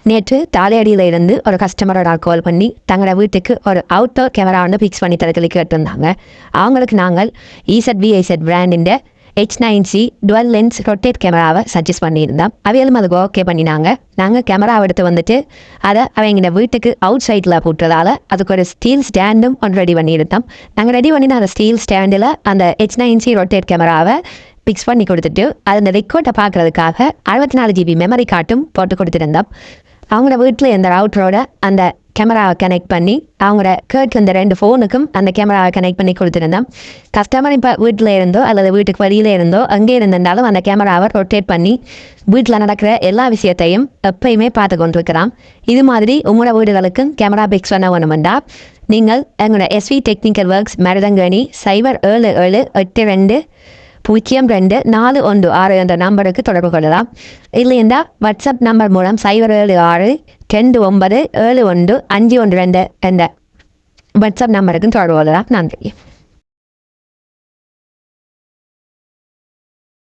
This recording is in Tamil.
நேற்று தாலையடியில் இருந்து ஒரு கஸ்டமரோட கால் பண்ணி தங்களோட வீட்டுக்கு ஒரு அவுட்டோர் கேமரா வந்து ஃபிக்ஸ் பண்ணி தரதுக்கு கேட்டிருந்தாங்க. அவங்களுக்கு நாங்கள் EZVIZ பிராண்டின் H9C டுவெல் லென்ஸ் ரொட்டேட் கேமராவை சஜஸ்ட் பண்ணியிருந்தோம். அவையிலும் அதுக்கு ஓகே பண்ணினாங்க. நாங்கள் கேமராவை எடுத்து வந்துட்டு அதை அவங்க வீட்டுக்கு அவுட் சைடில் போட்டுறதால அதுக்கு ஒரு ஸ்டீல் ஸ்டாண்டும் ஒன்று ரெடி பண்ணியிருந்தோம். நாங்கள் ரெடி பண்ணின அந்த ஸ்டீல் ஸ்டாண்டில் அந்த H9C ரொட்டேட் கேமராவை ஃபிக்ஸ் பண்ணி கொடுத்துட்டு அந்த ரெக்கார்டை பார்க்குறதுக்காக 64 GB மெமரி கார்டும் போட்டு கொடுத்துருந்தோம். அவங்களோட வீட்டில் இந்த ரவுட்டரோட அந்த கேமராவை கனெக்ட் பண்ணி அவங்களோட கேட்க இந்த 2 ஃபோனுக்கும் அந்த கேமராவை கனெக்ட் பண்ணி கொடுத்துருந்தோம். கஸ்டமர் இப்போ வீட்டில் இருந்தோ அல்லது வீட்டுக்கு வெளியில் இருந்தோ அங்கே இருந்திருந்தாலும் அந்த கேமராவை ரொட்டேட் பண்ணி வீட்டில் நடக்கிற எல்லா விஷயத்தையும் எப்பயுமே பார்த்து கொண்டிருக்கலாம். இது மாதிரி உங்களோட வீடுகளுக்கும் கேமரா பிக்ஸ் பண்ண வேணுமெண்டா நீங்கள் எங்களோட SV டெக்னிக்கல் ஒர்க்ஸ் மருதங்கணி 0772024106 என்ற நம்பருக்கு தொடர்பு கொள்ளலாம். இல்லையென்றா வாட்ஸ்அப் நம்பர் மூலம் 07629715112 என்ற வாட்ஸ்அப் நம்பருக்கு தொடர்பு கொள்ளலாம். நன்றி.